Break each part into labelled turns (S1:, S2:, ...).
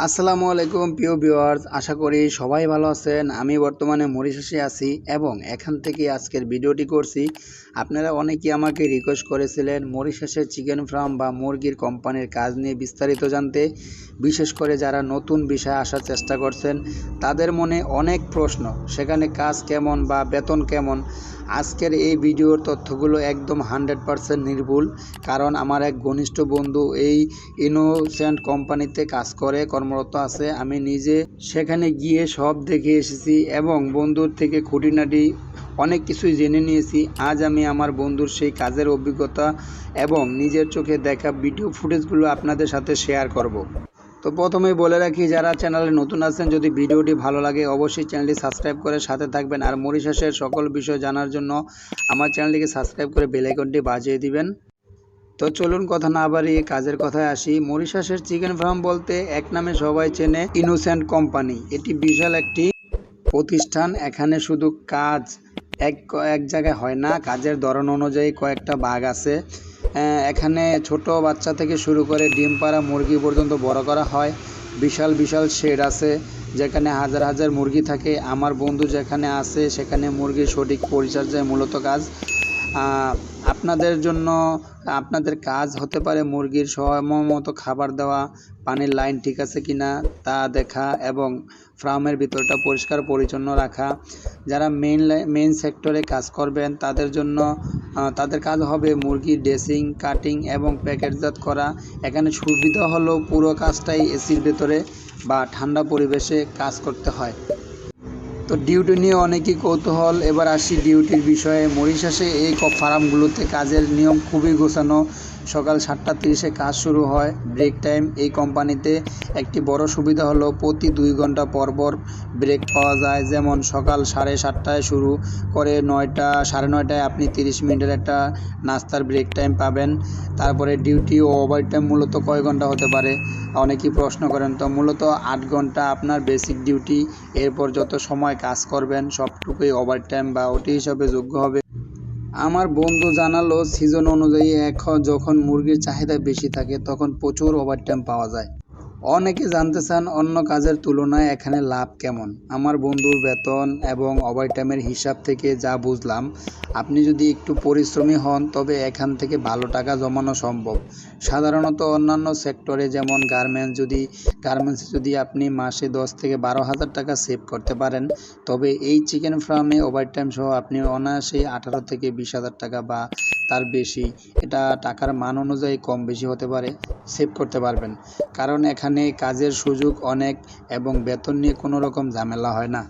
S1: আসসালামু আলাইকুম প্রিয় ভিউয়ার্স, আশা করি সবাই ভালো আছেন। আমি বর্তমানে মরিশাসে আছি এবং এখান থেকে আজকের ভিডিওটি করছি। আপনারা অনেকেই আমাকে রিকোয়েস্ট করেছিলেন মরিশাসের চিকেন ফার্ম বা মুরগির কোম্পানির কাজ নিয়ে বিস্তারিত জানতে। বিশেষ করে যারা নতুন বিষয়ে আসার চেষ্টা করছেন তাদের মনে অনেক প্রশ্ন, সেখানে কাজ কেমন বা বেতন কেমন। আজকের এই ভিডিওর তথ্যগুলো একদম 100% নির্ভুল, কারণ আমার এক ঘনিষ্ঠ বন্ধু এই ইনোসেন্ট কোম্পানিতে কাজ করে কর্মরত আছে। আমি নিজে সেখানে গিয়ে সব দেখে এসেছি এবং বন্ধুর থেকে খুঁটিনাটি অনেক কিছুই জেনে নিয়েছি। আজ আমি আমার বন্ধুর সেই কাজের অভিজ্ঞতা এবং নিজের চোখে দেখা ভিডিও ফুটেজগুলো আপনাদের সাথে শেয়ার করব। তো প্রথমেই বলে রাখি, যারা চ্যানেলে নতুন আছেন, যদি ভিডিওটি ভালো লাগে অবশ্যই চ্যানেলটি সাবস্ক্রাইব করে সাথে থাকবেন। আর মরিশাসের সকল বিষয় জানার জন্য আমার চ্যানেলটিকে সাবস্ক্রাইব করে বেল আইকনটি বাজিয়ে দিবেন। তো চলুন কথা না বাড়িয়ে কাজের কথায় আসি। মরিশাসের চিকেন ফার্ম বলতে এক নামে সবাই চেনে ইনোসেন্ট কোম্পানি। এটি বিশাল একটি প্রতিষ্ঠান। এখানে শুধু কাজ এক এক জায়গায় হয় না, কাজের ধরন অনুযায়ী কয়েকটা ভাগ আছে। এখানে ছোট বাচ্চা থেকে শুরু করে ডিম পাড়া মুরগি পর্যন্ত বড় করা হয়। বিশাল বিশাল শেড আছে যেখানে হাজার হাজার মুরগি থাকে। আমার বন্ধু যেখানে আছে সেখানে মুরগির সঠিক পরিচর্যায় মূলত কাজ। আপনাদের জন্য আপনাদের কাজ হতে পারে মুরগির সময় মতো খাবার দেওয়া, পানির লাইন ঠিক আছে কিনা তা দেখা এবং ফার্মের ভিতরটা পরিষ্কার পরিচ্ছন্ন রাখা। যারা মেইন সেক্টরে কাজ করবেন তাদের জন্য তাদের কাজ হবে মুরগির ড্রেসিং, কাটিং এবং প্যাকেটজাত করা। এখানে সুবিধা হলো পুরো কাজটাই এসির ভেতরে বা ঠান্ডা পরিবেশে কাজ করতে হয়। তো ডিউটি নিয়ে অনেকই কৌতূহল। এবার আসি ডিউটির বিষয়ে। মরিশাসে এই ফার্মগুলোতে কাজের নিয়ম খুবই গোছানো। সকাল 7:30-এ কাজ শুরু হয়। ব্রেক টাইম এই কোম্পানিতে একটি বড় সুবিধা হলো প্রতি 2 ঘন্টা পর পর ব্রেক পাওয়া যায়। যেমন সকাল 7:30টায় শুরু করে 9টা 9:30টায় আপনি 30 মিনিটের একটা নাস্তার ব্রেক টাইম পাবেন। তারপরে ডিউটি ও ওভারটাইম মূলত কয় ঘন্টা হতে পারে অনেকেই প্রশ্ন করেন। তো মূলত 8 ঘন্টা আপনার বেসিক ডিউটি, এরপর যত সময় কাজ করবেন সবটুকুই ওভারটাইম বা ওটি হিসাবে যোগ্য হবে। আমার বন্ধু জানালো সিজন অনুযায়ী এখন যখন মুরগির চাহিদা বেশি থাকে তখন প্রচুর ওভারটাইম পাওয়া যায়। অনেকে জানতে চান অন্য কাজের তুলনায় এখানে লাভ কেমন। আমার বন্ধুর বেতন এবং ওভারটাইমের হিসাব থেকে যা বুঝলাম, আপনি যদি একটু পরিশ্রমী হন তবে এখান থেকে ভালো টাকা জমানো সম্ভব। সাধারণত অন্যান্য সেক্টরে যেমন গার্মেন্টসে যদি আপনি মাসে 10 থেকে 12 হাজার টাকা সেভ করতে পারেন, তবে এই চিকেন ফার্মে ওভারটাইম সহ আপনি অনায়াসেই 18 থেকে 20 হাজার টাকা বা তার বেশি, এটা টাকার মান অনুযায়ী কম বেশি হতে পারে, সেভ করতে পারবেন। কারণ এখানে কাজের সুযোগ অনেক এবং বেতন নিয়ে কোনো রকম ঝামেলা হয় না।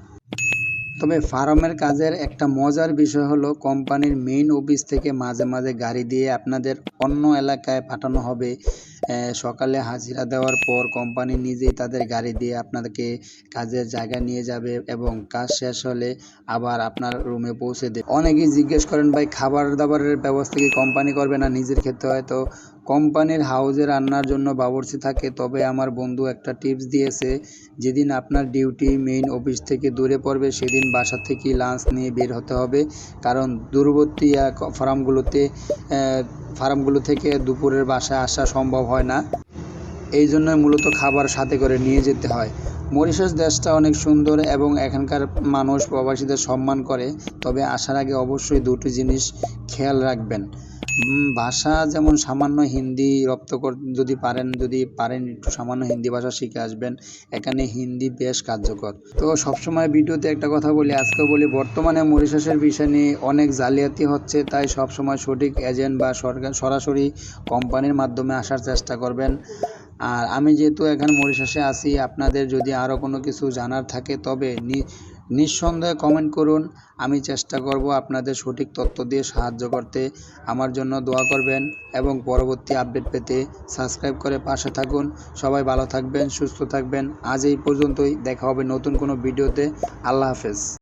S1: তবে ফার্মের কাজের একটা মজার বিষয় হলো কোম্পানির মেইন অফিস থেকে মাঝে মাঝে গাড়ি দিয়ে আপনাদের অন্য এলাকায় পাঠানো হবে। সকালে হাজিরা দেওয়ার পর কোম্পানি নিজেই তাদের গাড়ি দিয়ে আপনাদেরকে কাজের জায়গায় নিয়ে যাবে এবং কাজ শেষ হলে আবার আপনার রুমে পৌঁছে দেবে। অনেকেই জিজ্ঞেস করেন, ভাই খাবার দাবারের ব্যবস্থা কি কোম্পানি করবে না নিজের খেতে হয়? তো কোম্পানির হাউজে রান্নার জন্য বাবুর্চি থাকে। তবে আমার বন্ধু একটা টিপস দিয়েছে, যেদিন আপনার ডিউটি মেইন অফিস থেকে দূরে পড়বে সেদিন বাসা থেকে লাঞ্চ নিয়ে বের হতে হবে। কারণ দূরবর্তী ফার্মগুলো থেকে দুপুরের বাসায় আসা সম্ভব হয় না, এই জন্যই মূলত খাবার সাথে করে নিয়ে যেতে হয়। মরিশাস দেশটা অনেক সুন্দর এবং এখানকার মানুষ প্রবাসীদের সম্মান করে। তবে আসার আগে অবশ্যই দুটি জিনিস খেয়াল রাখবেন। ভাষা যেমন সামান্য হিন্দি যদি পারেন একটু সামান্য হিন্দি ভাষা শিখে আসবেন। এখানে হিন্দি বেশ কার্যকর। তো সবসময় ভিডিওতে একটা কথা বলি, আজকেও বলি, বর্তমানে মরিশাসের বিষয় নিয়ে অনেক জালিয়াতি হচ্ছে। তাই সবসময় সঠিক এজেন্ট বা সরাসরি কোম্পানির মাধ্যমে আসার চেষ্টা করবেন। আর আমি যেহেতু এখানে মরিশাসে আছি, আপনাদের যদি আরও কোনো কিছু জানার থাকে তবে নিঃসন্দেহে কমেন্ট করুন। আমি চেষ্টা করব আপনাদের সঠিক তথ্য দিয়ে সাহায্য করতে। আমার জন্য দোয়া করবেন এবং পরবর্তী আপডেট পেতে সাবস্ক্রাইব করে পাশে থাকুন। সবাই ভালো থাকবেন, সুস্থ থাকবেন। আজ এই পর্যন্তই, দেখা হবে নতুন কোনো ভিডিওতে। আল্লাহ হাফেজ।